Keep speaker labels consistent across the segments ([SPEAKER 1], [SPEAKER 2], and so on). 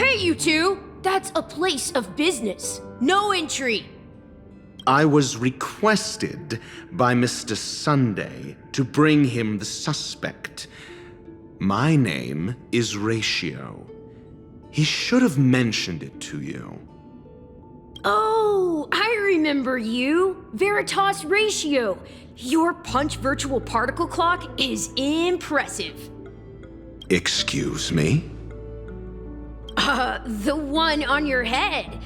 [SPEAKER 1] Hey, you two! That's a place of business. No entry.
[SPEAKER 2] I was requested by Mr. Sunday to bring him the suspect. My name is Ratio. He should have mentioned it to you.
[SPEAKER 1] Oh, I remember you. Veritas Ratio. Your punch virtual particle clock is impressive.
[SPEAKER 2] Excuse me?
[SPEAKER 1] The one on your head.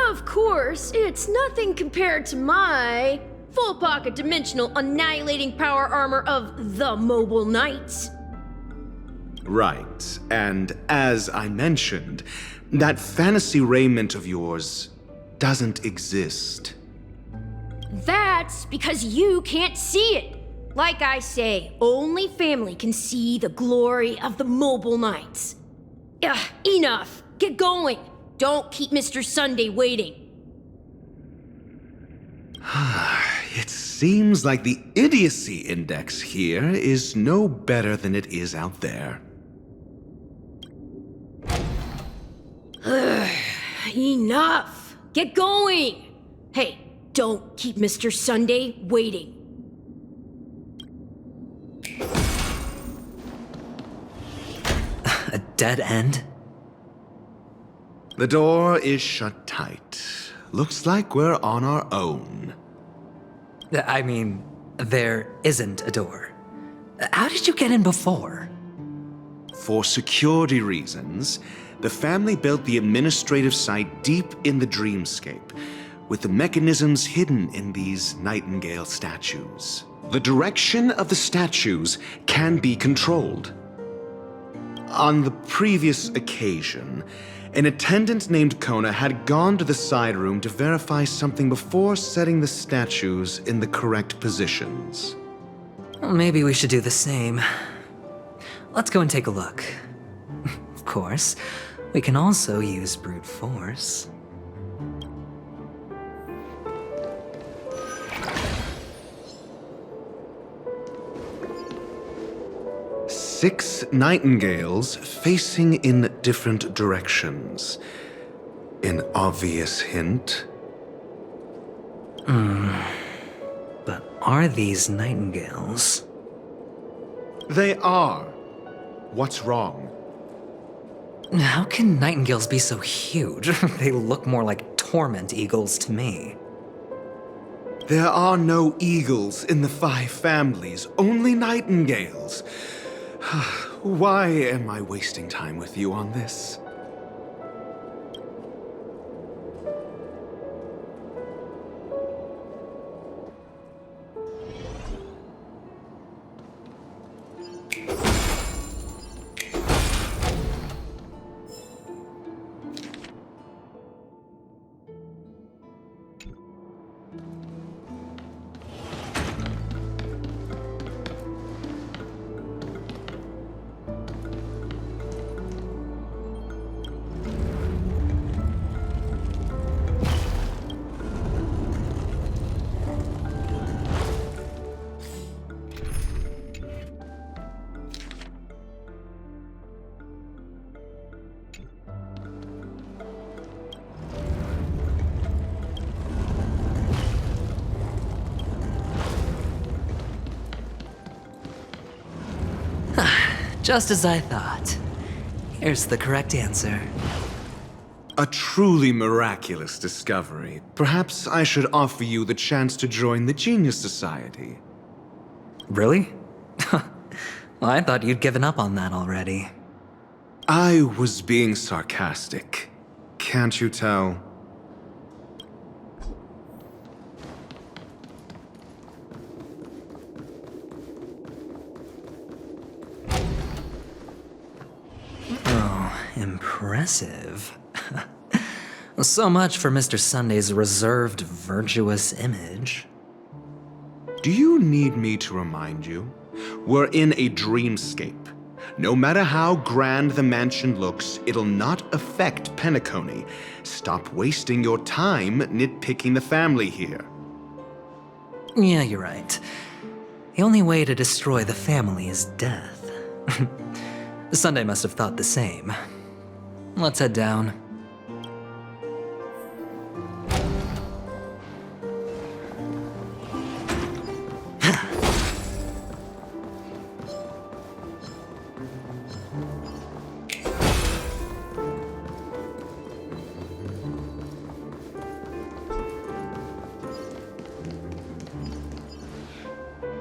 [SPEAKER 1] Of course, it's nothing compared to my full pocket dimensional annihilating power armor of the Mobile Knights.
[SPEAKER 2] Right, and as I mentioned, that fantasy raiment of yours doesn't exist.
[SPEAKER 1] That's because you can't see it. Like I say, only family can see the glory of the Mobile Knights. Ugh, enough. Get going. Don't keep Mr. Sunday waiting.
[SPEAKER 2] It seems like the idiocy index here is no better than it is out there.
[SPEAKER 1] Enough. Get going. Hey, don't keep Mr. Sunday waiting.
[SPEAKER 3] A dead end?
[SPEAKER 2] The door is shut tight. Looks like we're on our own.
[SPEAKER 3] I mean, there isn't a door. How did you get in before?
[SPEAKER 2] For security reasons, the family built the administrative site deep in the dreamscape, with the mechanisms hidden in these nightingale statues. The direction of the statues can be controlled. On the previous occasion, an attendant named Kona had gone to the side room to verify something before setting the statues in the correct positions.
[SPEAKER 3] Well, maybe we should do the same. Let's go and take a look. Of course, we can also use brute force.
[SPEAKER 2] Six nightingales facing in different directions. An obvious hint.
[SPEAKER 3] But are these nightingales?
[SPEAKER 2] They are. What's wrong?
[SPEAKER 3] How can nightingales be so huge? They look more like torment eagles to me.
[SPEAKER 2] There are no eagles in the five families, only nightingales. Why am I wasting time with you on this?
[SPEAKER 3] Just as I thought. Here's the correct answer.
[SPEAKER 2] A truly miraculous discovery. Perhaps I should offer you the chance to join the Genius Society.
[SPEAKER 3] Really? Well, I thought you'd given up on that already.
[SPEAKER 2] I was being sarcastic. Can't you tell?
[SPEAKER 3] Impressive. So much for Mr. Sunday's reserved, virtuous image.
[SPEAKER 2] Do you need me to remind you? We're in a dreamscape. No matter how grand the mansion looks, it'll not affect Penacony. Stop wasting your time nitpicking the family here.
[SPEAKER 3] Yeah, you're right. The only way to destroy the family is death. Sunday must have thought the same. Let's head down.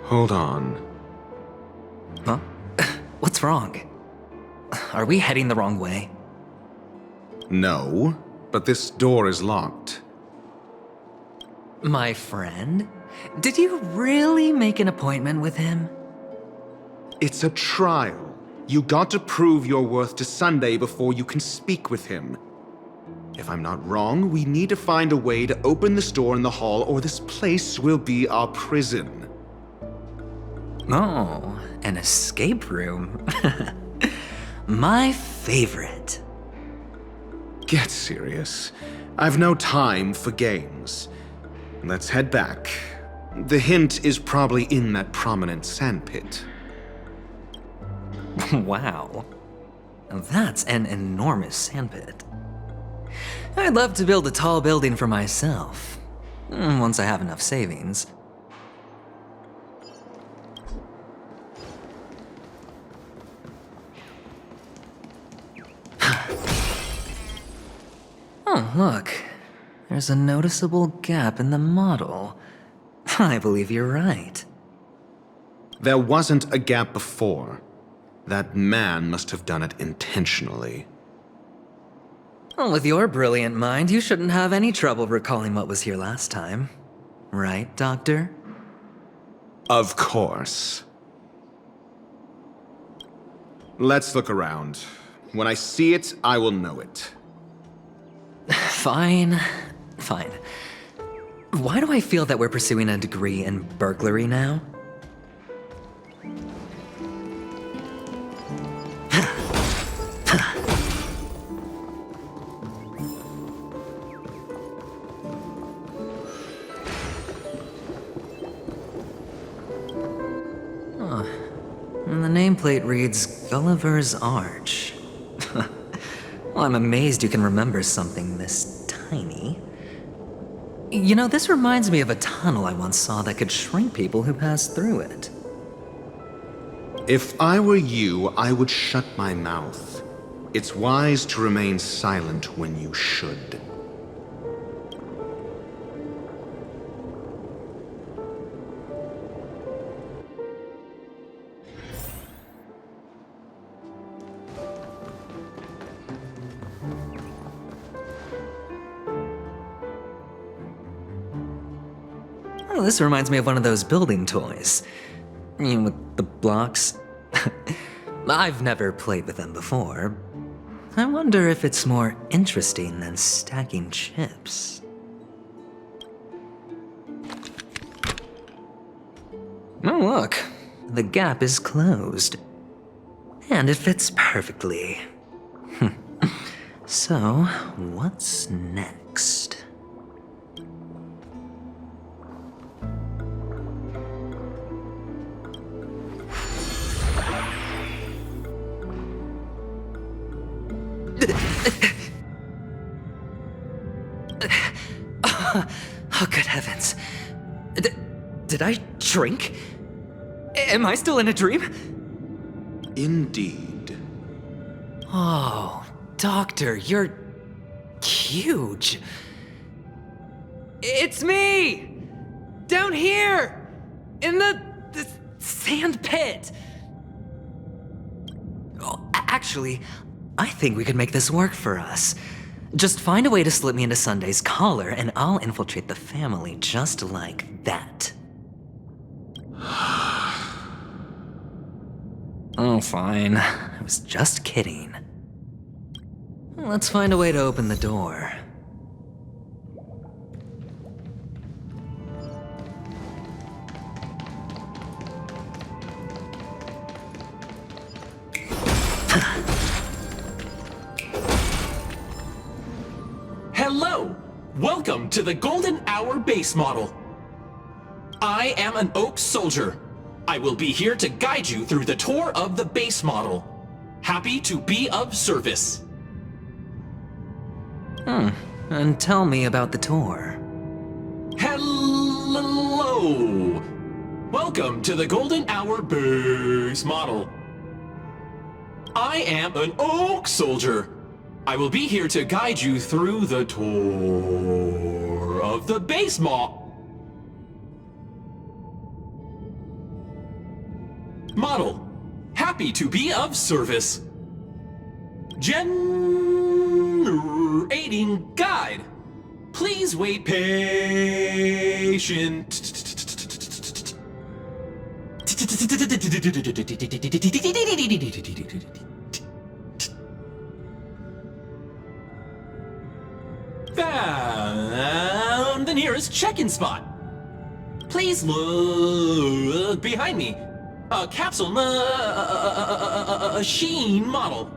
[SPEAKER 2] Hold on.
[SPEAKER 3] Huh? What's wrong? Are we heading the wrong way?
[SPEAKER 2] No, but this door is locked.
[SPEAKER 3] My friend? Did you really make an appointment with him?
[SPEAKER 2] It's a trial. You got to prove your worth to Sunday before you can speak with him. If I'm not wrong, we need to find a way to open this door in the hall, or this place will be our prison.
[SPEAKER 3] Oh, an escape room. My favorite.
[SPEAKER 2] Get serious. I've no time for games. Let's head back. The hint is probably in that prominent sandpit.
[SPEAKER 3] Wow. That's an enormous sandpit. I'd love to build a tall building for myself, once I have enough savings. Oh, look. There's a noticeable gap in the model. I believe you're right.
[SPEAKER 2] There wasn't a gap before. That man must have done it intentionally.
[SPEAKER 3] Well, with your brilliant mind, you shouldn't have any trouble recalling what was here last time. Right, Doctor?
[SPEAKER 2] Of course. Let's look around. When I see it, I will know it.
[SPEAKER 3] Fine. Fine. Why do I feel that we're pursuing a degree in burglary now? Oh, and the nameplate reads Gulliver's Arch. Well, I'm amazed you can remember something this tiny. You know, this reminds me of a tunnel I once saw that could shrink people who passed through it.
[SPEAKER 2] If I were you, I would shut my mouth. It's wise to remain silent when you should.
[SPEAKER 3] Oh, this reminds me of one of those building toys. You know, with the blocks. I've never played with them before. I wonder if it's more interesting than stacking chips. Oh, look. The gap is closed. And it fits perfectly. So, what's next? Oh, good heavens. Did I shrink? Am I still in a dream?
[SPEAKER 2] Indeed.
[SPEAKER 3] Oh, Doctor, you're huge. It's me! Down here! In the sand pit! Oh, actually, I think we could make this work for us. Just find a way to slip me into Sunday's collar, and I'll infiltrate the family just like that. Oh, fine. I was just kidding. Let's find a way to open the door.
[SPEAKER 4] Hello! Welcome to the Golden Hour base model. I am an Oak Soldier. I will be here to guide you through the tour of the base model. Happy to be of service.
[SPEAKER 3] And tell me about the tour.
[SPEAKER 4] Hello! Welcome to the Golden Hour base model. I am an Oak Soldier. I will be here to guide you through the tour of the base model. Happy to be of service. Generating guide. Please wait patient. Found the nearest check-in spot. Please look behind me. A capsule machine model.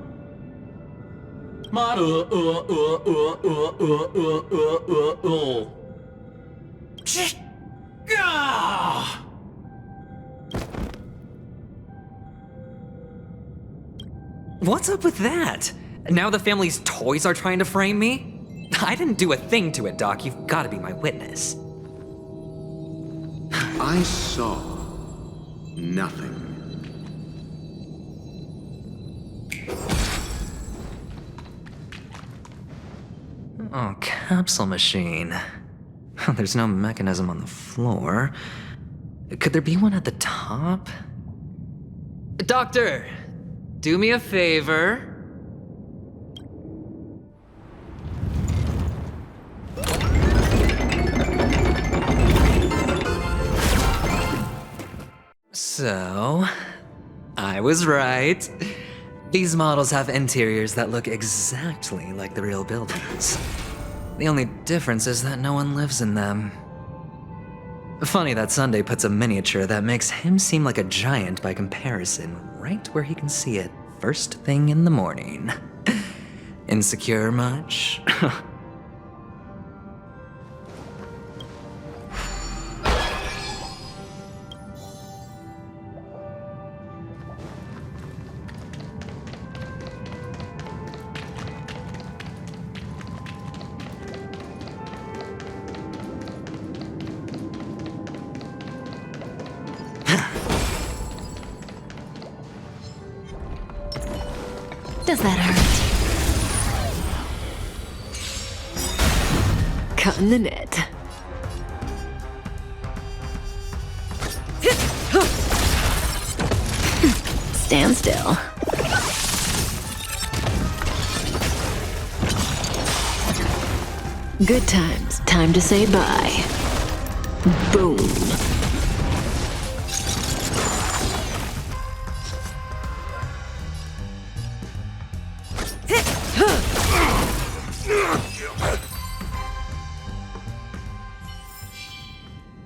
[SPEAKER 3] What's up with that? Now the family's toys are trying to frame me? I didn't do a thing to it, Doc. You've got to be my witness.
[SPEAKER 2] I saw nothing.
[SPEAKER 3] Oh, capsule machine. There's no mechanism on the floor. Could there be one at the top? Doctor, do me a favor. So, I was right. These models have interiors that look exactly like the real buildings. The only difference is that no one lives in them. Funny that Sunday puts a miniature that makes him seem like a giant by comparison right where he can see it first thing in the morning. Insecure much?
[SPEAKER 5] Does that hurt? Cutting the net. Stand still. Good times. Time to say bye. Boom.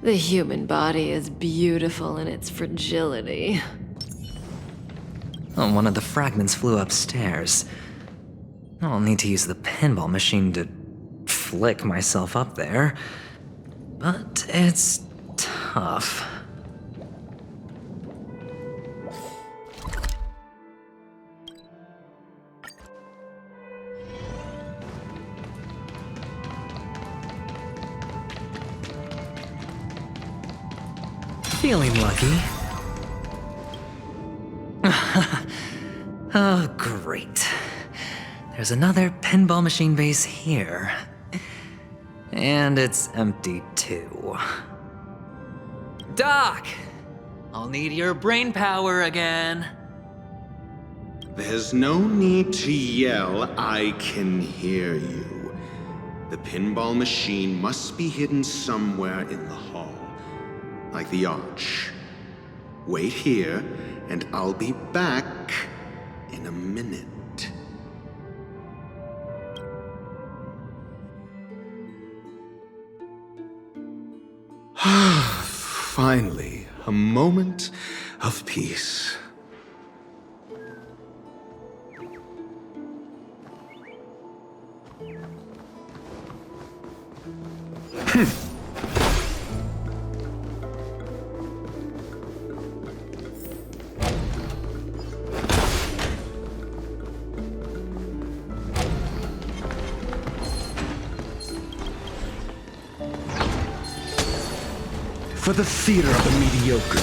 [SPEAKER 5] The human body is beautiful in its fragility.
[SPEAKER 3] Oh, one of the fragments flew upstairs. I'll need to use the pinball machine to flick myself up there. But it's tough. Feeling lucky. Oh, great. There's another pinball machine base here. And it's empty too. Doc! I'll need your brain power again.
[SPEAKER 2] There's no need to yell, I can hear you. The pinball machine must be hidden somewhere in the hall. Like the arch. Wait here, and I'll be back in a minute. Finally, a moment of peace.
[SPEAKER 6] For the theater of the mediocre.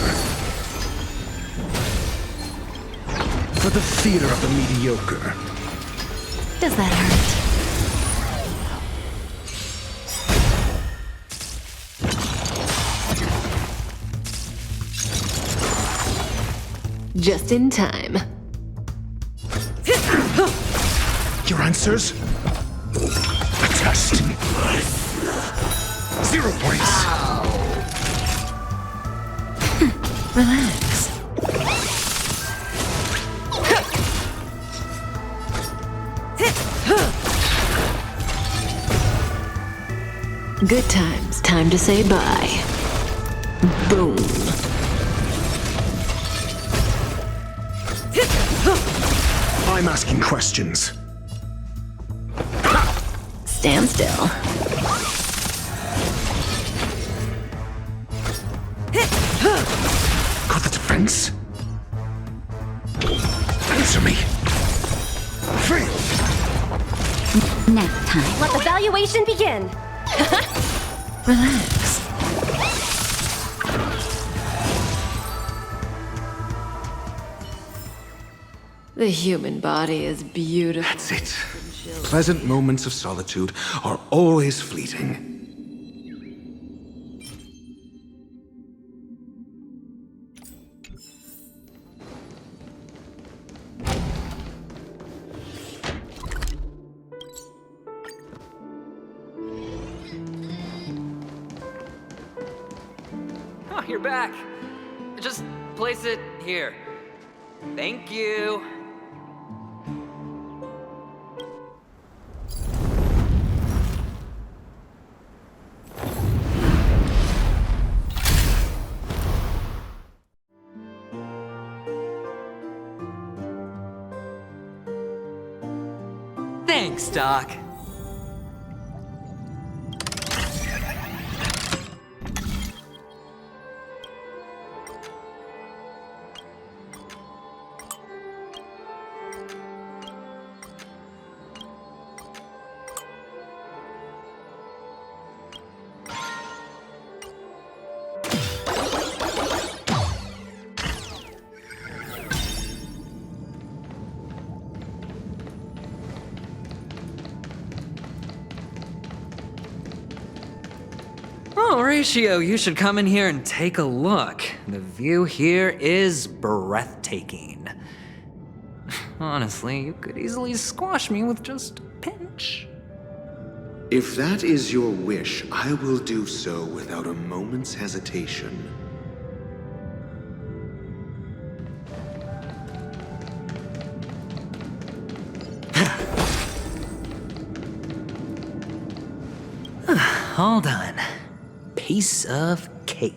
[SPEAKER 6] For the theater of the mediocre.
[SPEAKER 5] Does that hurt? Just in time.
[SPEAKER 6] Your answers? A test. 0 points.
[SPEAKER 5] Relax. Good times. Time to say bye. Boom.
[SPEAKER 6] I'm asking questions.
[SPEAKER 5] Stand still.
[SPEAKER 6] Got the defense? Answer me. Fail.
[SPEAKER 7] Nap time. Let the valuation begin.
[SPEAKER 5] Relax. The human body is beautiful.
[SPEAKER 2] That's it. Pleasant moments of solitude are always fleeting.
[SPEAKER 3] Oh, you're back. Just place it here. Thank you. Thanks, Doc. Oh, Ratio, you should come in here and take a look. The view here is breathtaking. Honestly, you could easily squash me with just a pinch.
[SPEAKER 2] If that is your wish, I will do so without a moment's hesitation.
[SPEAKER 3] All done. Piece of cake.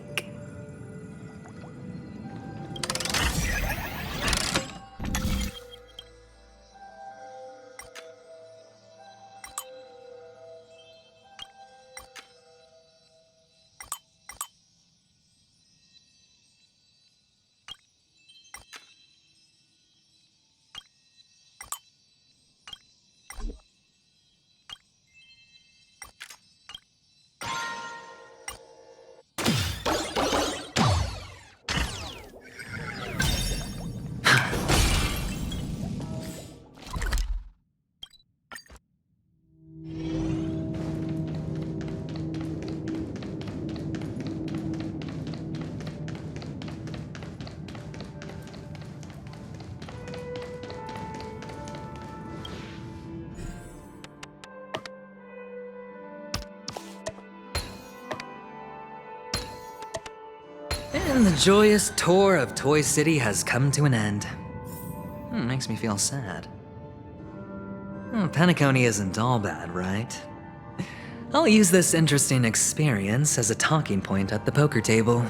[SPEAKER 3] And the joyous tour of Toy City has come to an end. Makes me feel sad. Penacony isn't all bad, right? I'll use this interesting experience as a talking point at the poker table.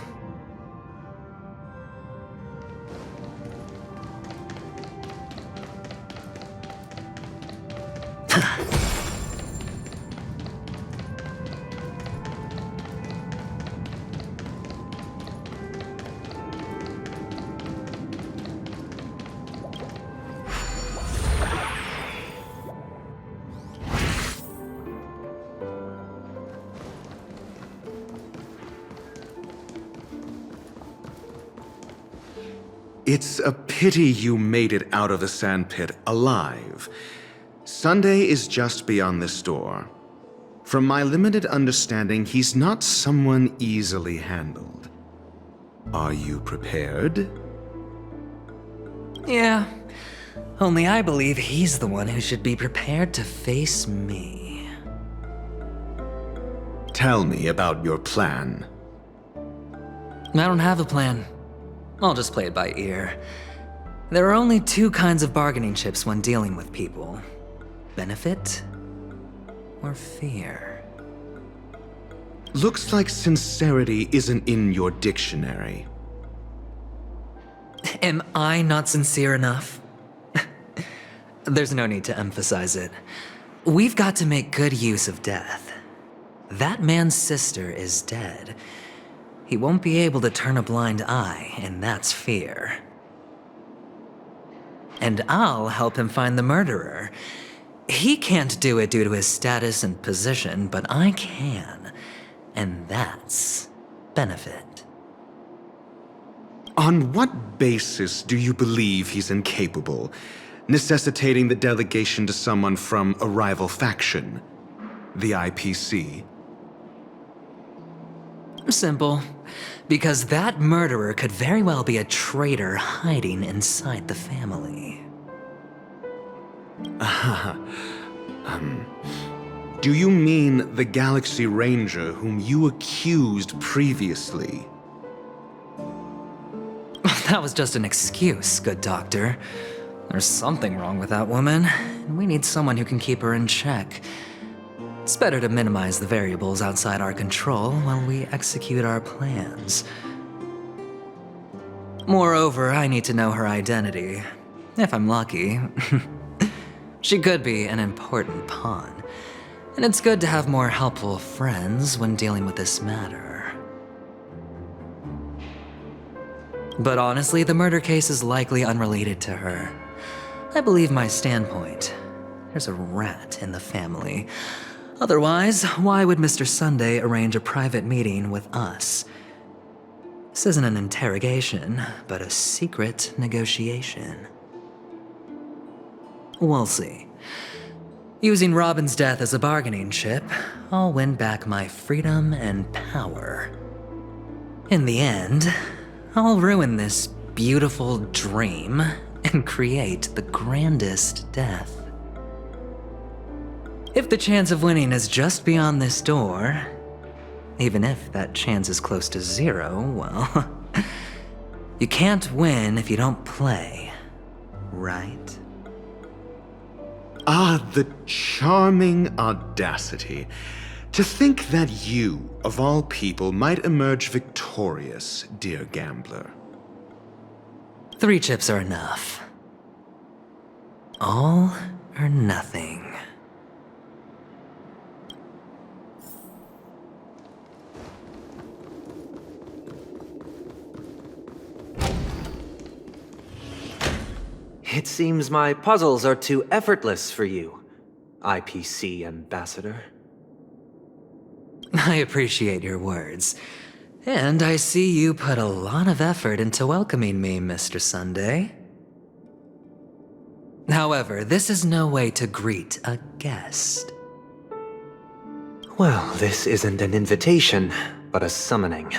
[SPEAKER 2] It's a pity you made it out of the sandpit alive. Sunday is just beyond this door. From my limited understanding, he's not someone easily handled. Are you prepared?
[SPEAKER 3] Yeah. Only I believe he's the one who should be prepared to face me.
[SPEAKER 2] Tell me about your plan.
[SPEAKER 3] I don't have a plan. I'll just play it by ear. There are only two kinds of bargaining chips when dealing with people: benefit or fear.
[SPEAKER 2] Looks like sincerity isn't in your dictionary.
[SPEAKER 3] Am I not sincere enough? There's no need to emphasize it. We've got to make good use of death. That man's sister is dead. He won't be able to turn a blind eye, and that's fear. And I'll help him find the murderer. He can't do it due to his status and position, but I can. And that's benefit.
[SPEAKER 2] On what basis do you believe he's incapable, necessitating the delegation to someone from a rival faction? The IPC?
[SPEAKER 3] Simple. Because that murderer could very well be a traitor hiding inside the family.
[SPEAKER 2] Do you mean the Galaxy Ranger whom you accused previously?
[SPEAKER 3] That was just an excuse, good doctor. There's something wrong with that woman, and we need someone who can keep her in check. It's better to minimize the variables outside our control while we execute our plans. Moreover, I need to know her identity. If I'm lucky. She could be an important pawn, and it's good to have more helpful friends when dealing with this matter. But honestly, the murder case is likely unrelated to her. I believe my standpoint. There's a rat in the family. Otherwise, why would Mr. Sunday arrange a private meeting with us? This isn't an interrogation, but a secret negotiation. We'll see. Using Robin's death as a bargaining chip, I'll win back my freedom and power. In the end, I'll ruin this beautiful dream and create the grandest death. If the chance of winning is just beyond this door, even if that chance is close to zero, well, you can't win if you don't play, right?
[SPEAKER 2] Ah, the charming audacity. To think that you, of all people, might emerge victorious, dear gambler.
[SPEAKER 3] 3 chips are enough. All or nothing.
[SPEAKER 8] It seems my puzzles are too effortless for you, IPC Ambassador.
[SPEAKER 3] I appreciate your words. And I see you put a lot of effort into welcoming me, Mr. Sunday. However, this is no way to greet a guest.
[SPEAKER 8] Well, this isn't an invitation, but a summoning.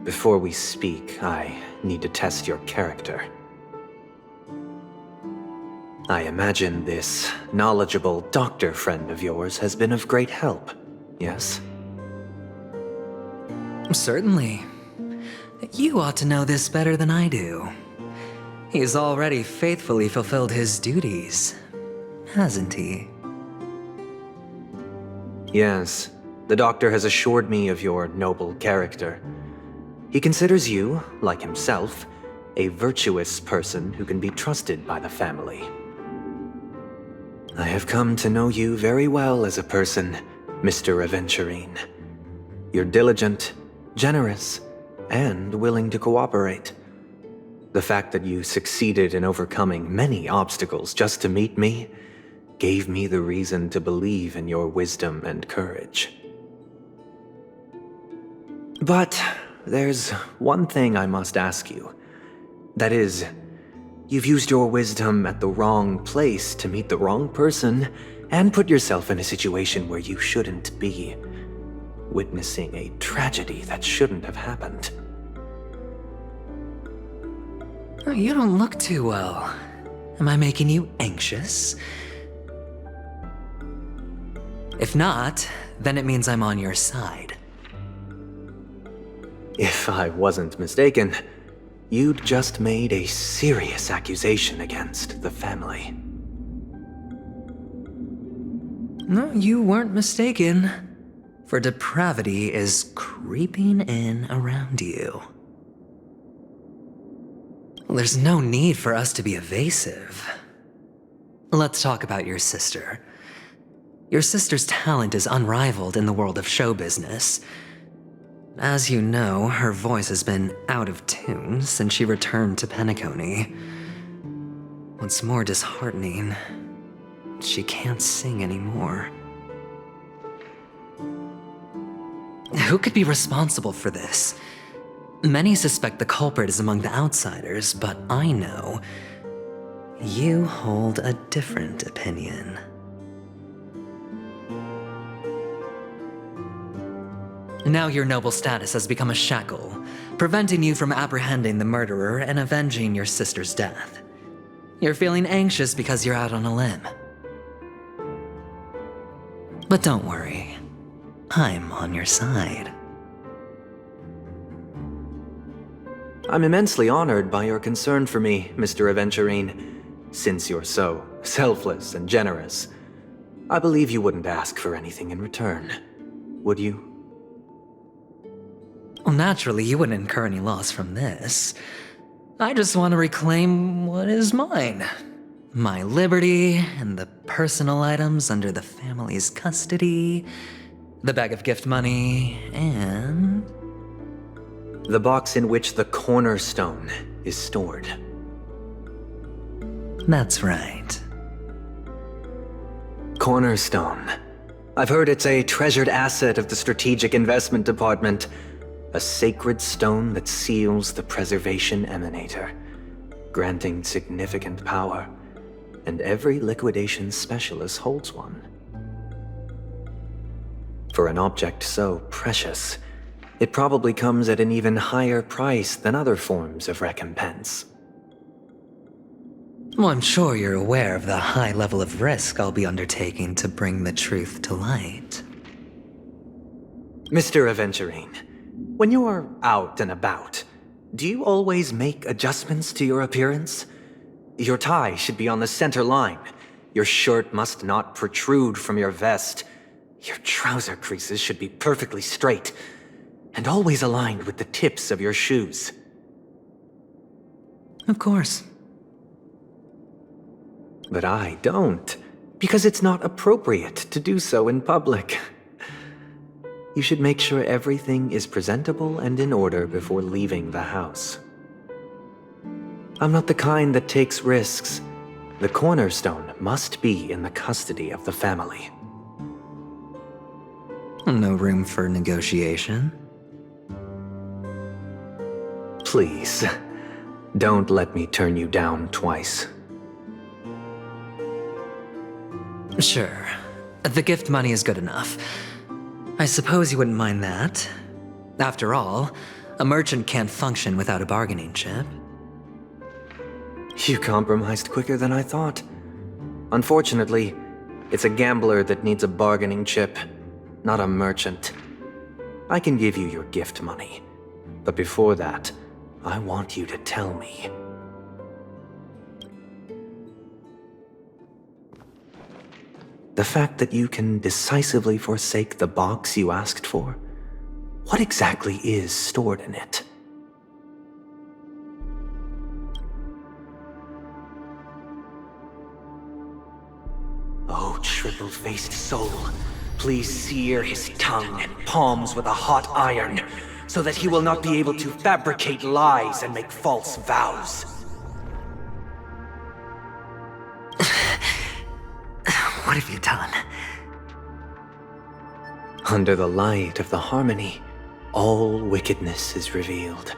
[SPEAKER 8] Before we speak, I need to test your character. I imagine this knowledgeable doctor friend of yours has been of great help, yes?
[SPEAKER 3] Certainly. You ought to know this better than I do. He's already faithfully fulfilled his duties, hasn't he?
[SPEAKER 8] Yes, the doctor has assured me of your noble character. He considers you, like himself, a virtuous person who can be trusted by the family. I have come to know you very well as a person, Mr. Aventurine. You're diligent, generous, and willing to cooperate. The fact that you succeeded in overcoming many obstacles just to meet me gave me the reason to believe in your wisdom and courage. But there's one thing I must ask you. That is, you've used your wisdom at the wrong place to meet the wrong person and put yourself in a situation where you shouldn't be, witnessing a tragedy that shouldn't have happened.
[SPEAKER 3] You don't look too well. Am I making you anxious? If not, then it means I'm on your side.
[SPEAKER 8] If I wasn't mistaken, you'd just made a serious accusation against the family.
[SPEAKER 3] No, you weren't mistaken. For depravity is creeping in around you. There's no need for us to be evasive. Let's talk about your sister. Your sister's talent is unrivaled in the world of show business. As you know, her voice has been out of tune since she returned to Penacony. What's more disheartening, she can't sing anymore. Who could be responsible for this? Many suspect the culprit is among the outsiders, but I know you hold a different opinion. Now your noble status has become a shackle, preventing you from apprehending the murderer and avenging your sister's death. You're feeling anxious because you're out on a limb. But don't worry, I'm on your side.
[SPEAKER 8] I'm immensely honored by your concern for me, Mr. Aventurine. Since you're so selfless and generous, I believe you wouldn't ask for anything in return, would you?
[SPEAKER 3] Well, naturally, you wouldn't incur any loss from this. I just want to reclaim what is mine. My liberty and the personal items under the family's custody, the bag of gift money, and...
[SPEAKER 8] the box in which the cornerstone is stored.
[SPEAKER 3] That's right.
[SPEAKER 8] Cornerstone. I've heard it's a treasured asset of the Strategic Investment Department. A sacred stone that seals the Preservation Emanator, granting significant power, and every liquidation specialist holds one. For an object so precious, it probably comes at an even higher price than other forms of recompense.
[SPEAKER 3] Well, I'm sure you're aware of the high level of risk I'll be undertaking to bring the truth to light.
[SPEAKER 8] Mr. Aventurine, when you're out and about, do you always make adjustments to your appearance? Your tie should be on the center line. Your shirt must not protrude from your vest. Your trouser creases should be perfectly straight, and always aligned with the tips of your shoes.
[SPEAKER 3] Of course.
[SPEAKER 8] But I don't, because it's not appropriate to do so in public. You should make sure everything is presentable and in order before leaving the house. I'm not the kind that takes risks. The cornerstone must be in the custody of the family.
[SPEAKER 3] No room for negotiation.
[SPEAKER 8] Please, don't let me turn you down twice.
[SPEAKER 3] Sure. The gift money is good enough. I suppose you wouldn't mind that. After all, a merchant can't function without a bargaining chip.
[SPEAKER 8] You compromised quicker than I thought. Unfortunately, it's a gambler that needs a bargaining chip, not a merchant. I can give you your gift money, but before that, I want you to tell me. The fact that you can decisively forsake the box you asked for, what exactly is stored in it? Oh, triple-faced soul, please sear his tongue and palms with a hot iron, so that he will not be able to fabricate lies and make false vows.
[SPEAKER 3] What have you done?
[SPEAKER 8] Under the light of the harmony, all wickedness is revealed.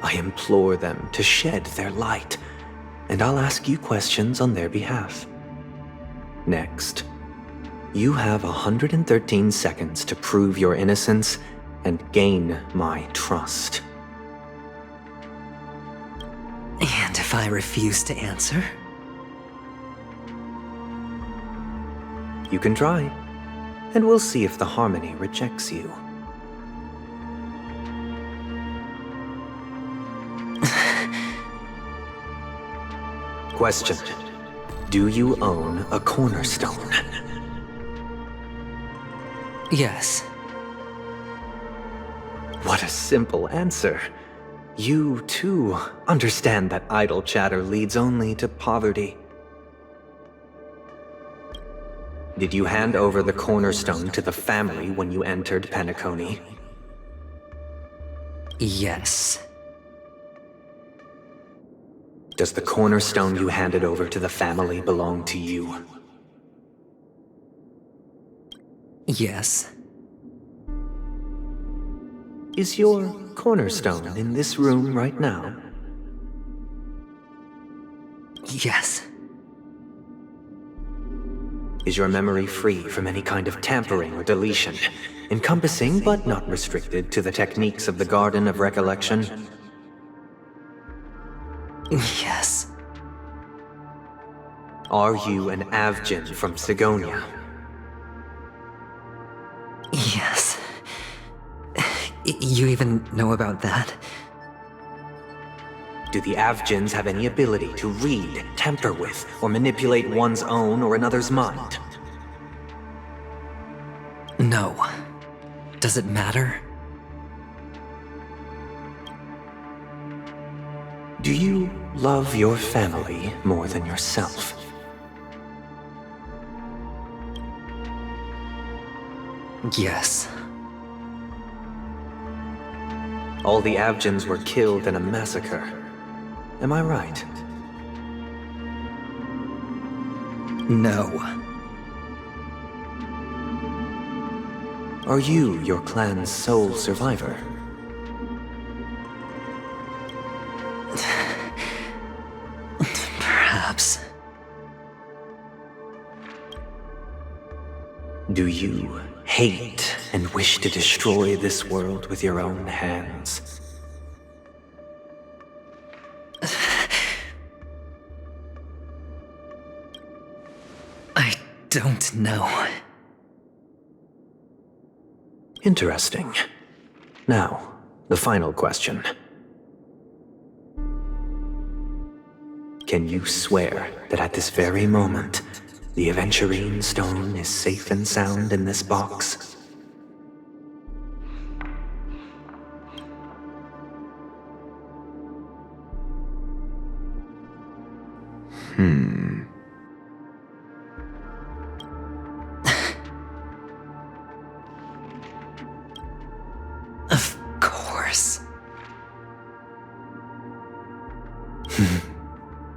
[SPEAKER 8] I implore them to shed their light, and I'll ask you questions on their behalf. Next, you have 113 seconds to prove your innocence and gain my trust.
[SPEAKER 3] And if I refuse to answer?
[SPEAKER 8] You can try, and we'll see if the Harmony rejects you. Question. Do you own a cornerstone?
[SPEAKER 3] Yes.
[SPEAKER 8] What a simple answer. You, too, understand that idle chatter leads only to poverty. Did you hand over the cornerstone to the family when you entered Penacony?
[SPEAKER 3] Yes.
[SPEAKER 8] Does the cornerstone you handed over to the family belong to you?
[SPEAKER 3] Yes.
[SPEAKER 8] Is your cornerstone in this room right now?
[SPEAKER 3] Yes.
[SPEAKER 8] Is your memory free from any kind of tampering or deletion, encompassing but not restricted to the techniques of the Garden of Recollection?
[SPEAKER 3] Yes.
[SPEAKER 8] Are you an Avgin from Sigonia?
[SPEAKER 3] Yes. You even know about that?
[SPEAKER 8] Do the Avgins have any ability to read, tamper with, or manipulate one's own or another's mind?
[SPEAKER 3] No. Does it matter?
[SPEAKER 8] Do you love your family more than yourself?
[SPEAKER 3] Yes.
[SPEAKER 8] All the Avgins were killed in a massacre. Am I right?
[SPEAKER 3] No.
[SPEAKER 8] Are you your clan's sole survivor?
[SPEAKER 3] Perhaps.
[SPEAKER 8] Do you hate and wish to destroy this world with your own hands?
[SPEAKER 3] I don't know.
[SPEAKER 8] Interesting. Now, the final question. Can you swear that at this very moment, the Aventurine stone is safe and sound in this box?
[SPEAKER 3] Of course.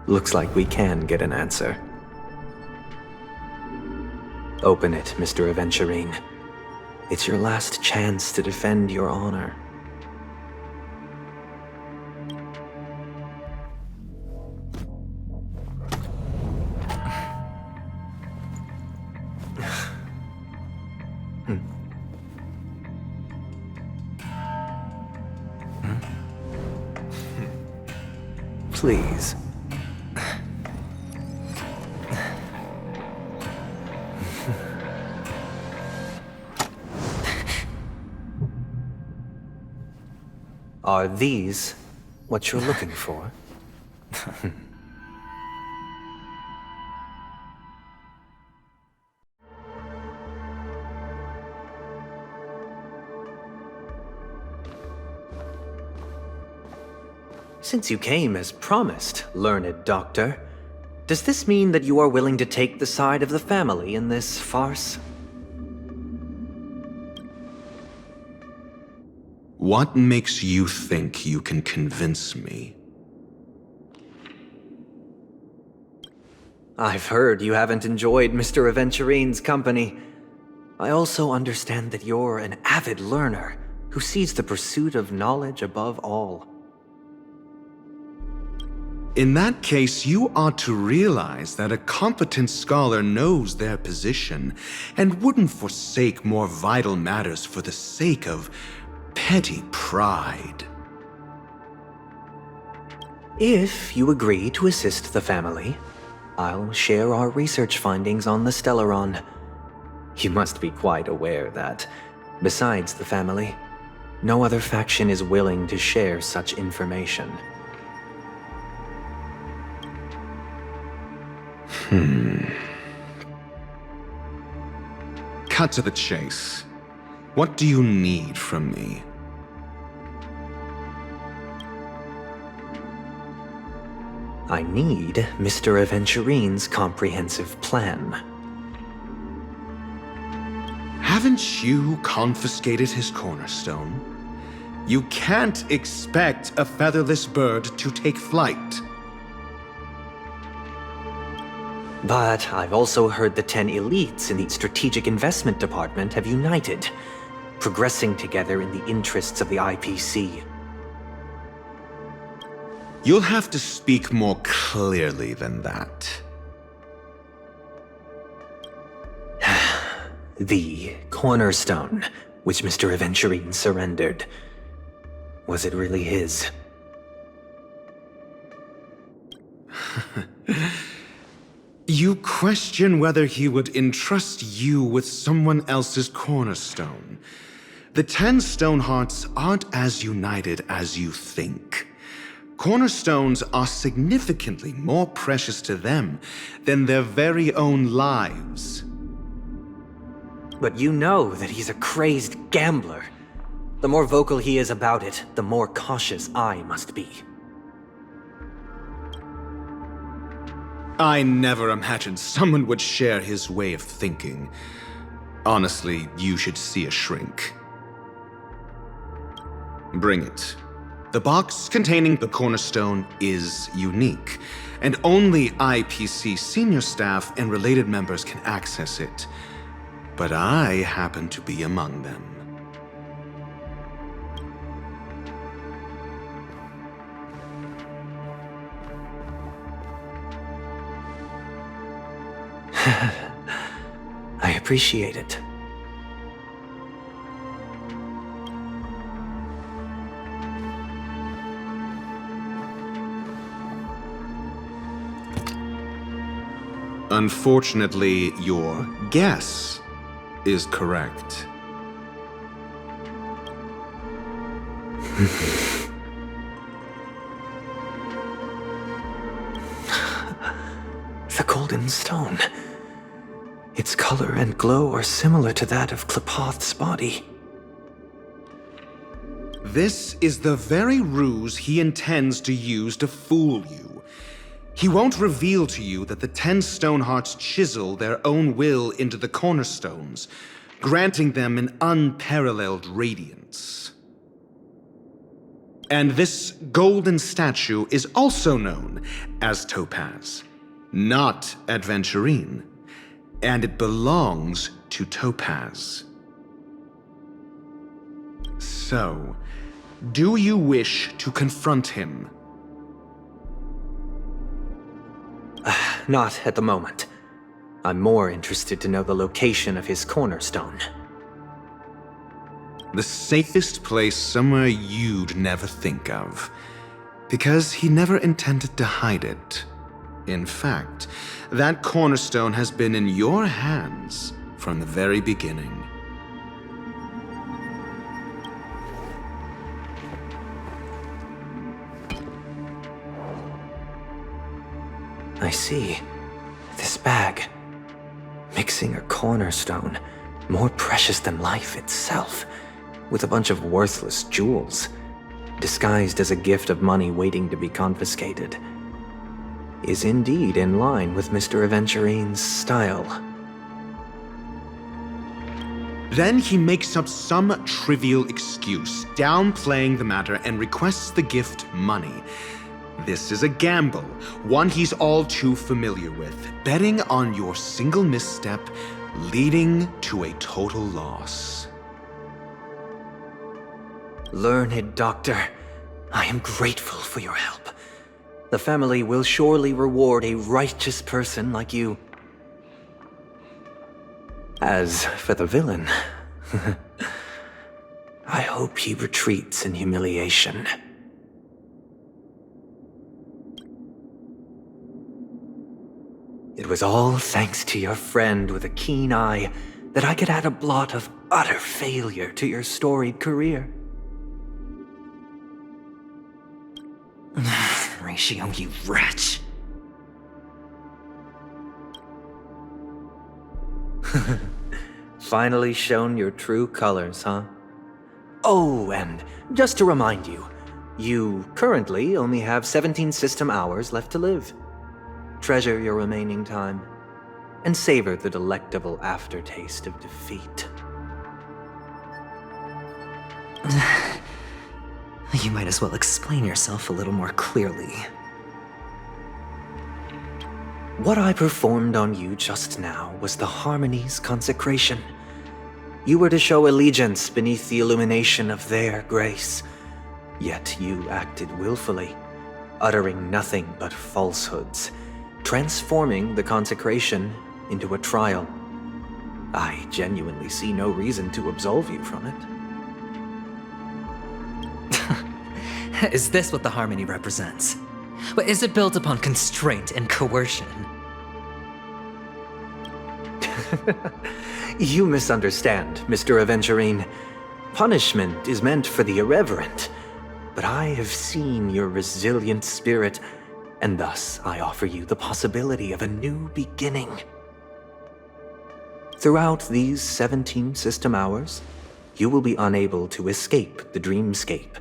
[SPEAKER 8] Looks like we can get an answer. Open it, Mr. Aventurine. It's your last chance to defend your honor. Please. Are these what you're looking for? Since you came as promised, learned doctor, does this mean that you are willing to take the side of the family in this farce?
[SPEAKER 2] What makes you think you can convince me?
[SPEAKER 8] I've heard you haven't enjoyed Mr. Aventurine's company. I also understand that you're an avid learner who sees the pursuit of knowledge above all.
[SPEAKER 2] In that case, you ought to realize that a competent scholar knows their position and wouldn't forsake more vital matters for the sake of petty pride.
[SPEAKER 8] If you agree to assist the family, I'll share our research findings on the Stellaron. You must be quite aware that, besides the family, no other faction is willing to share such information.
[SPEAKER 2] Cut to the chase. What do you need from me?
[SPEAKER 8] I need Mr. Aventurine's comprehensive plan.
[SPEAKER 2] Haven't you confiscated his cornerstone? You can't expect a featherless bird to take flight.
[SPEAKER 8] But I've also heard the 10 elites in the Strategic Investment Department have united, progressing together in the interests of the IPC.
[SPEAKER 2] You'll have to speak more clearly than that.
[SPEAKER 8] The cornerstone, which Mr. Aventurine surrendered. Was it really his?
[SPEAKER 2] You question whether he would entrust you with someone else's cornerstone. The 10 Stonehearts aren't as united as you think. Cornerstones are significantly more precious to them than their very own lives.
[SPEAKER 8] But you know that he's a crazed gambler. The more vocal he is about it, the more cautious I must be.
[SPEAKER 2] I never imagined someone would share his way of thinking. Honestly, you should see a shrink. Bring it. The box containing the cornerstone is unique, and only IPC senior staff and related members can access it. But I happen to be among them.
[SPEAKER 8] I appreciate it.
[SPEAKER 2] Unfortunately, your guess is correct.
[SPEAKER 8] The golden stone. Its color and glow are similar to that of Klepoth's body.
[SPEAKER 2] This is the very ruse he intends to use to fool you. He won't reveal to you that the 10 Stonehearts chisel their own will into the cornerstones, granting them an unparalleled radiance. And this golden statue is also known as Topaz, not Adventurine, and it belongs to Topaz. So, do you wish to confront him?
[SPEAKER 8] Not at the moment. I'm more interested to know the location of his cornerstone.
[SPEAKER 2] The safest place somewhere you'd never think of. Because he never intended to hide it. In fact, that cornerstone has been in your hands from the very beginning.
[SPEAKER 8] I see. This bag. Mixing a cornerstone, more precious than life itself, with a bunch of worthless jewels, disguised as a gift of money waiting to be confiscated, is indeed in line with Mr. Aventurine's style.
[SPEAKER 2] Then he makes up some trivial excuse, downplaying the matter, and requests the gift money. This is a gamble, one he's all too familiar with, betting on your single misstep, leading to a total loss.
[SPEAKER 8] Learned doctor, I am grateful for your help. The family will surely reward a righteous person like you. As for the villain, I hope he retreats in humiliation. It was all thanks to your friend with a keen eye that I could add a blot of utter failure to your storied career.
[SPEAKER 3] Ratio, you wretch.
[SPEAKER 8] Finally shown your true colors, huh? Oh, and just to remind you, you currently only have 17 system hours left to live. Treasure your remaining time, and savor the delectable aftertaste of defeat.
[SPEAKER 3] You might as well explain yourself a little more clearly.
[SPEAKER 8] What I performed on you just now was the Harmony's consecration. You were to show allegiance beneath the illumination of their grace. Yet you acted willfully, uttering nothing but falsehoods, transforming the consecration into a trial. I genuinely see no reason to absolve you from it.
[SPEAKER 3] Is this what the Harmony represents? But is it built upon constraint and coercion?
[SPEAKER 8] You misunderstand, Mr. Aventurine. Punishment is meant for the irreverent, but I have seen your resilient spirit, and thus I offer you the possibility of a new beginning. Throughout these 17 system hours, you will be unable to escape the dreamscape,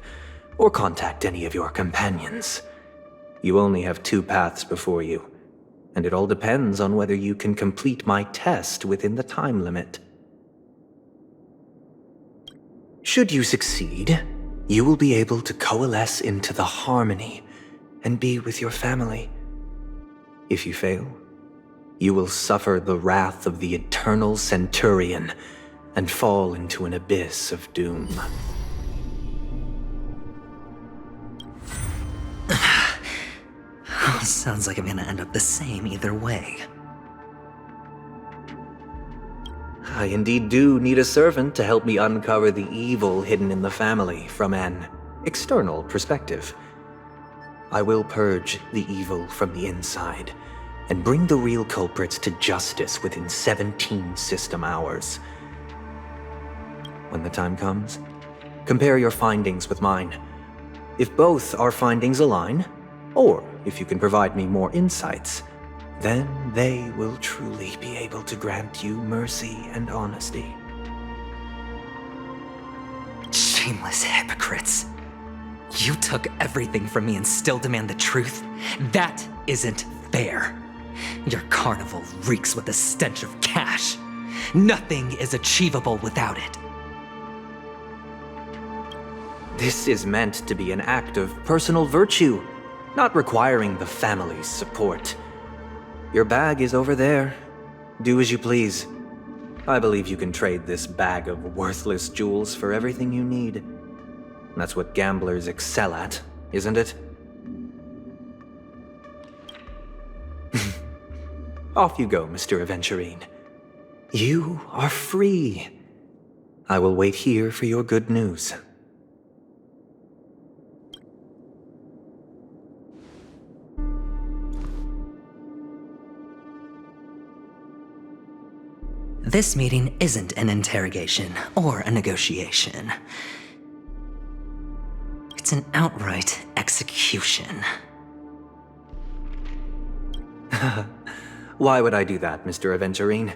[SPEAKER 8] or contact any of your companions. You only have 2 paths before you, and it all depends on whether you can complete my test within the time limit. Should you succeed, you will be able to coalesce into the Harmony and be with your family. If you fail, you will suffer the wrath of the eternal Centurion and fall into an abyss of doom.
[SPEAKER 3] Sounds like I'm gonna end up the same either way.
[SPEAKER 8] I indeed do need a servant to help me uncover the evil hidden in the family from an external perspective. I will purge the evil from the inside and bring the real culprits to justice within 17 system hours. When the time comes, compare your findings with mine. If both our findings align, or if you can provide me more insights, then they will truly be able to grant you mercy and honesty.
[SPEAKER 3] Shameless hypocrites. You took everything from me and still demand the truth? That isn't fair. Your carnival reeks with the stench of cash. Nothing is achievable without it.
[SPEAKER 8] This is meant to be an act of personal virtue, not requiring the family's support. Your bag is over there. Do as you please. I believe you can trade this bag of worthless jewels for everything you need. That's what gamblers excel at, isn't it? Off you go, Mr. Aventurine. You are free. I will wait here for your good news.
[SPEAKER 3] This meeting isn't an interrogation or a negotiation. It's an outright execution.
[SPEAKER 8] Why would I do that, Mr. Aventurine?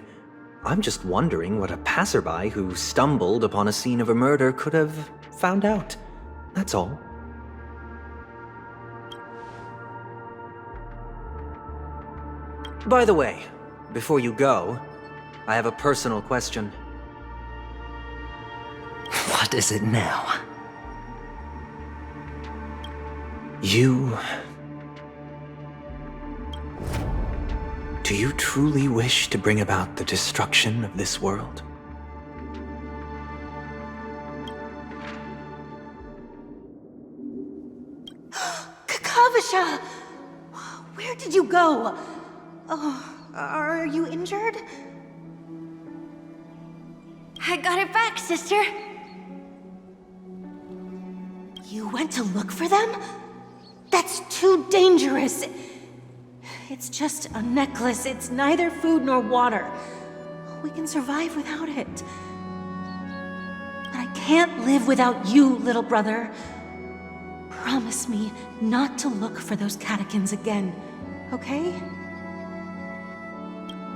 [SPEAKER 8] I'm just wondering what a passerby who stumbled upon a scene of a murder could have found out. That's all. By the way, before you go, I have a personal question.
[SPEAKER 3] What is it now?
[SPEAKER 8] Do you truly wish to bring about the destruction of this world?
[SPEAKER 7] Kakavasha!
[SPEAKER 9] did you go? Oh, are you injured?
[SPEAKER 1] I got it back, sister.
[SPEAKER 9] You went to look for them? That's too dangerous. It's just a necklace. It's neither food nor water. We can survive without it. But I can't live without you, little brother. Promise me not to look for those catechins again, okay?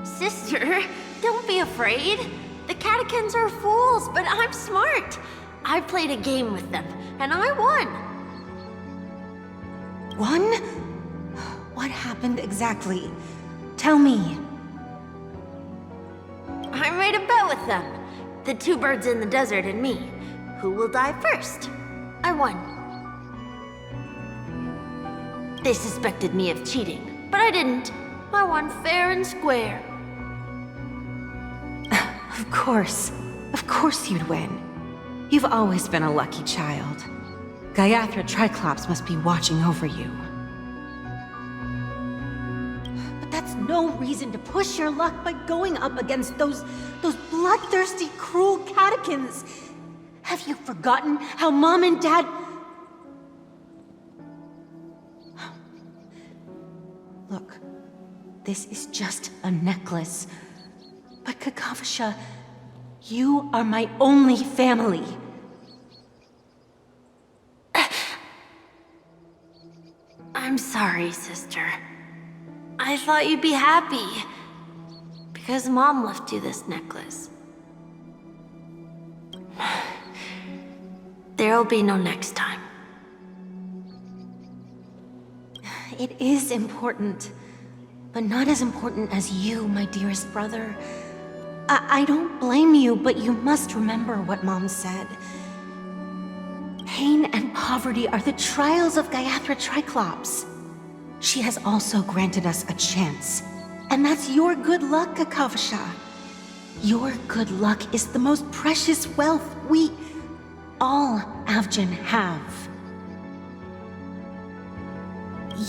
[SPEAKER 1] Sister, don't be afraid. The catechins are fools, but I'm smart. I played a game with them, and I won.
[SPEAKER 9] Won? What happened exactly? Tell me.
[SPEAKER 1] I made a bet with them. The two birds in the desert and me. Who will die first? I won. They suspected me of cheating, but I didn't. I won fair and square.
[SPEAKER 9] Of course you'd win. You've always been a lucky child. Gaiathra Triclops must be watching over you. But that's no reason to push your luck by going up against those bloodthirsty, cruel catechins. Have you forgotten how Mom and Dad... Look, this is just a necklace. But Kakavasha, you are my only family.
[SPEAKER 1] I'm sorry, sister. I thought you'd be happy. Because Mom left you this necklace. There'll be no next time.
[SPEAKER 9] It is important, but not as important as you, my dearest brother. I don't blame you, but you must remember what Mom said. Pain and poverty are the trials of Gaiathra Triclops. She has also granted us a chance. And that's your good luck, Kakavasha. Your good luck is the most precious wealth we, all Avgin, have.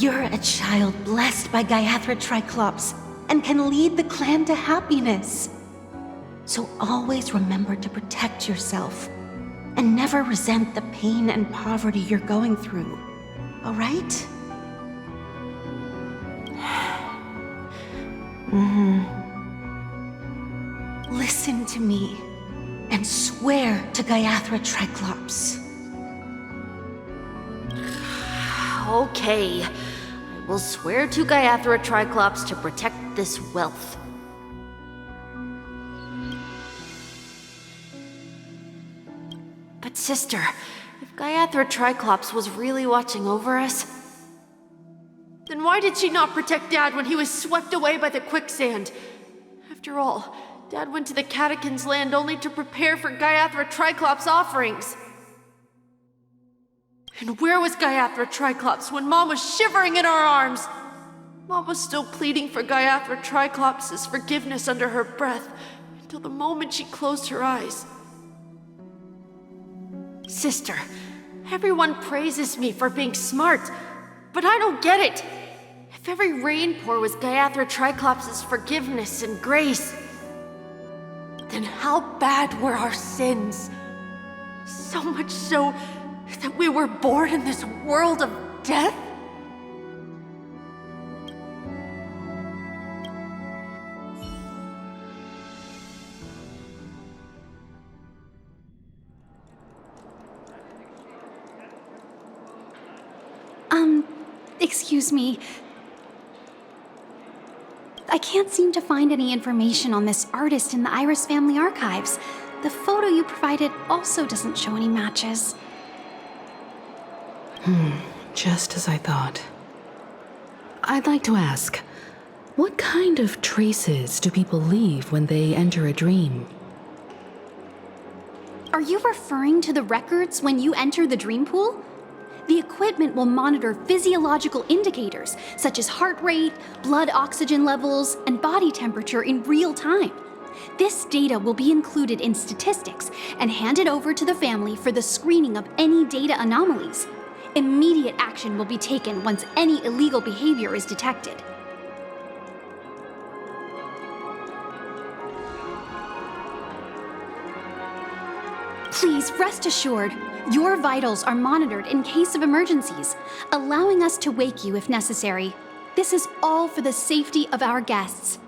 [SPEAKER 9] You're a child blessed by Gaiathra Triclops and can lead the clan to happiness. So always remember to protect yourself and never resent the pain and poverty you're going through, all right? Listen to me and swear to Gaiathra Triclops.
[SPEAKER 1] Okay. I will swear to Gaiathra Triclops to protect this wealth. But sister, if Gaiathra Triclops was really watching over us, then why did she not protect Dad when he was swept away by the quicksand? After all, Dad went to the Catechins' land only to prepare for Gaiathra Triclops' offerings. And where was Gaiathra Triclops when Mom was shivering in our arms? Mom was still pleading for Gaiathra Triclops' forgiveness under her breath until the moment she closed her eyes. Sister, everyone praises me for being smart, but I don't get it. If every rain pour was Gaiathra Triclops' forgiveness and grace, then how bad were our sins? So much so that we were born in this world of death?
[SPEAKER 7] Excuse me. I can't seem to find any information on this artist in the Iris family archives. The photo you provided also doesn't show any matches.
[SPEAKER 10] Just as I thought. I'd like to ask, what kind of traces do people leave when they enter a dream?
[SPEAKER 7] Are you referring to the records when you enter the dream pool? The equipment will monitor physiological indicators such as heart rate, blood oxygen levels, and body temperature in real time. This data will be included in statistics and handed over to the family for the screening of any data anomalies. Immediate action will be taken once any illegal behavior is detected. Please rest assured, your vitals are monitored in case of emergencies, allowing us to wake you if necessary. This is all for the safety of our guests.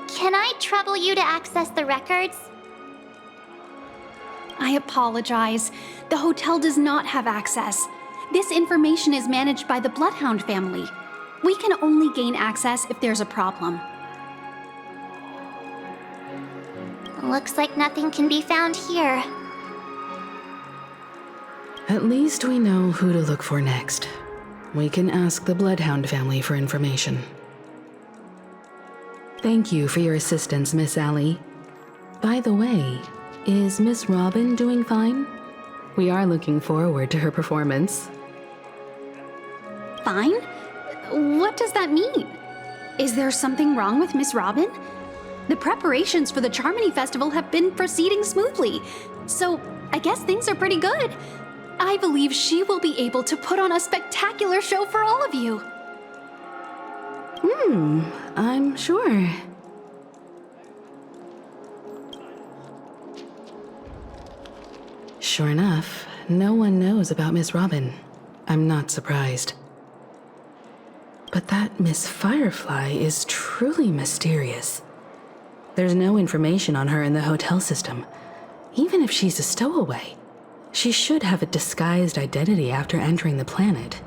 [SPEAKER 11] Can I trouble you to access the records?
[SPEAKER 7] I apologize. The hotel does not have access. This information is managed by the Bloodhound family. We can only gain access if there's a problem.
[SPEAKER 11] Looks like nothing can be found here.
[SPEAKER 10] At least we know who to look for next. We can ask the Bloodhound family for information. Thank you for your assistance, Miss Allie. By the way, is Miss Robin doing fine? We are looking forward to her performance.
[SPEAKER 7] Fine? What does that mean? Is there something wrong with Miss Robin? The preparations for the Charmony Festival have been proceeding smoothly, so I guess things are pretty good. I believe she will be able to put on a spectacular show for all of you.
[SPEAKER 10] I'm sure. Sure enough, no one knows about Miss Robin. I'm not surprised. But that Miss Firefly is truly mysterious. There's no information on her in the hotel system. Even if she's a stowaway, she should have a disguised identity after entering the planet.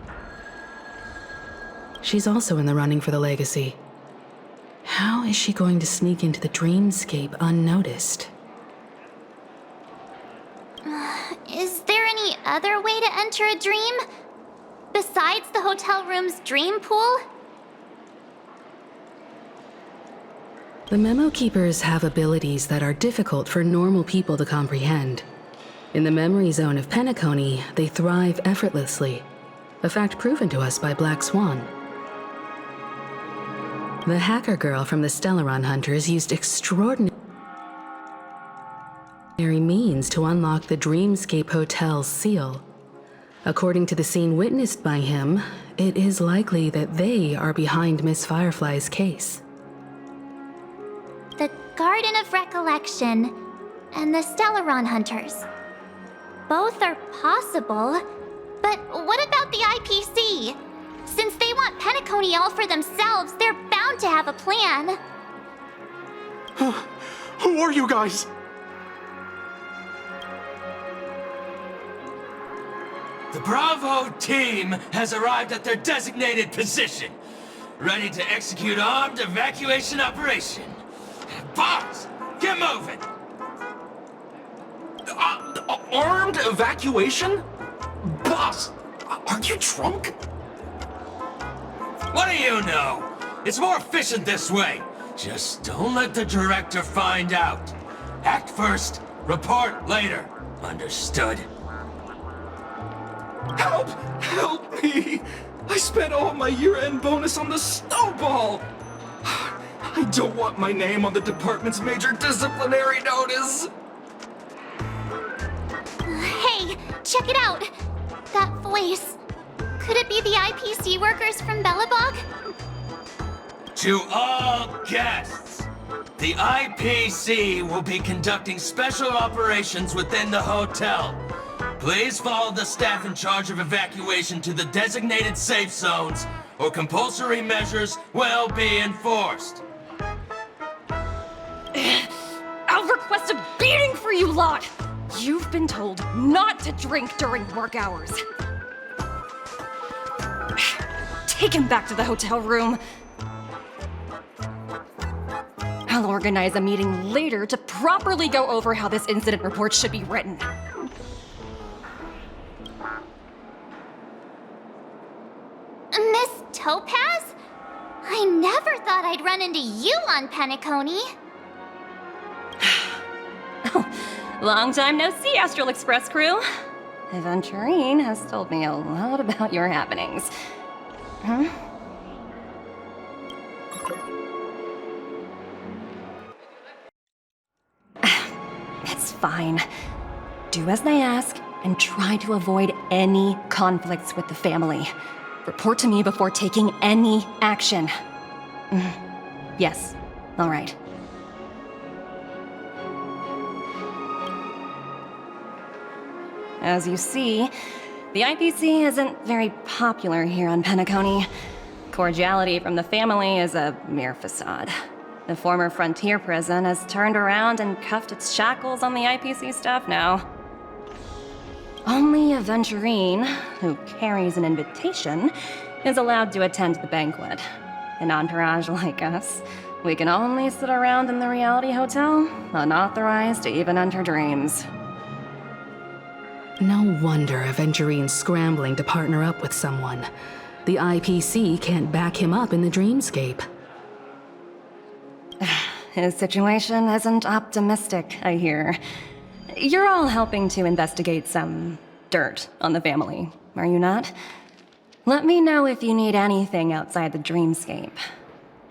[SPEAKER 10] She's also in the running for the legacy. How is she going to sneak into the dreamscape unnoticed?
[SPEAKER 11] Is there any other way to enter a dream? Besides the hotel room's dream pool?
[SPEAKER 10] The Memo Keepers have abilities that are difficult for normal people to comprehend. In the memory zone of Penacony, they thrive effortlessly, a fact proven to us by Black Swan. The hacker girl from the Stellaron Hunters used extraordinary means to unlock the Dreamscape Hotel's seal. According to the scene witnessed by him, it is likely that they are behind Miss Firefly's case.
[SPEAKER 11] The Garden of Recollection and the Stellaron Hunters. Both are possible, but what about the IPC? Since they want Penacony all for themselves, they're bound to have a plan.
[SPEAKER 4] Who are you guys?
[SPEAKER 12] The Bravo team has arrived at their designated position, ready to execute armed evacuation operation. Boss, get moving!
[SPEAKER 4] Armed evacuation? Boss, are you drunk?
[SPEAKER 12] What do you know? It's more efficient this way. Just don't let the director find out. Act first, report later. Understood?
[SPEAKER 4] Help! Help me! I spent all my year-end bonus on the snowball! I don't want my name on the department's major disciplinary notice!
[SPEAKER 11] Hey, check it out! That voice. Could it be the IPC workers from Belobog?
[SPEAKER 12] To all guests, the IPC will be conducting special operations within the hotel. Please follow the staff in charge of evacuation to the designated safe zones, or compulsory measures will be enforced.
[SPEAKER 1] I'll request a beating for you lot! You've been told not to drink during work hours. Take him back to the hotel room. I'll organize a meeting later to properly go over how this incident report should be written.
[SPEAKER 11] Miss Topaz? I never thought I'd run into you on Penacony.
[SPEAKER 1] Long time no see, Astral Express crew. Aventurine has told me a lot about your happenings. Huh? It's fine. Do as they ask,
[SPEAKER 13] and try to avoid any conflicts with the family. Report to me before taking any action. Yes, all right. As you see, the IPC isn't very popular here on Penacony. Cordiality from the family is a mere facade. The former frontier prison has turned around and cuffed its shackles on the IPC staff now. Only a Venturine, who carries an invitation, is allowed to attend the banquet. An entourage like us, we can only sit around in the reality hotel, unauthorized to even enter dreams.
[SPEAKER 10] No wonder a Venturine's scrambling to partner up with someone. The IPC can't back him up in the dreamscape.
[SPEAKER 13] His situation isn't optimistic, I hear. You're all helping to investigate some dirt on the family, are you not? Let me know if you need anything outside the dreamscape.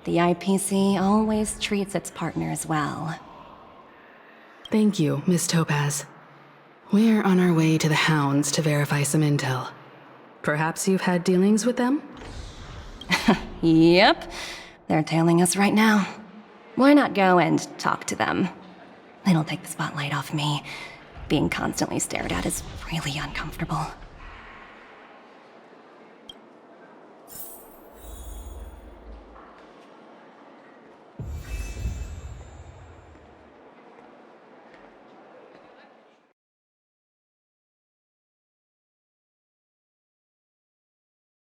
[SPEAKER 13] The IPC always treats its partners well.
[SPEAKER 10] Thank you, Miss Topaz. We're on our way to the Hounds to verify some intel. Perhaps you've had dealings with them?
[SPEAKER 13] Yep. They're tailing us right now. Why not go and talk to them? It'll take the spotlight off me. Being constantly stared at is really uncomfortable.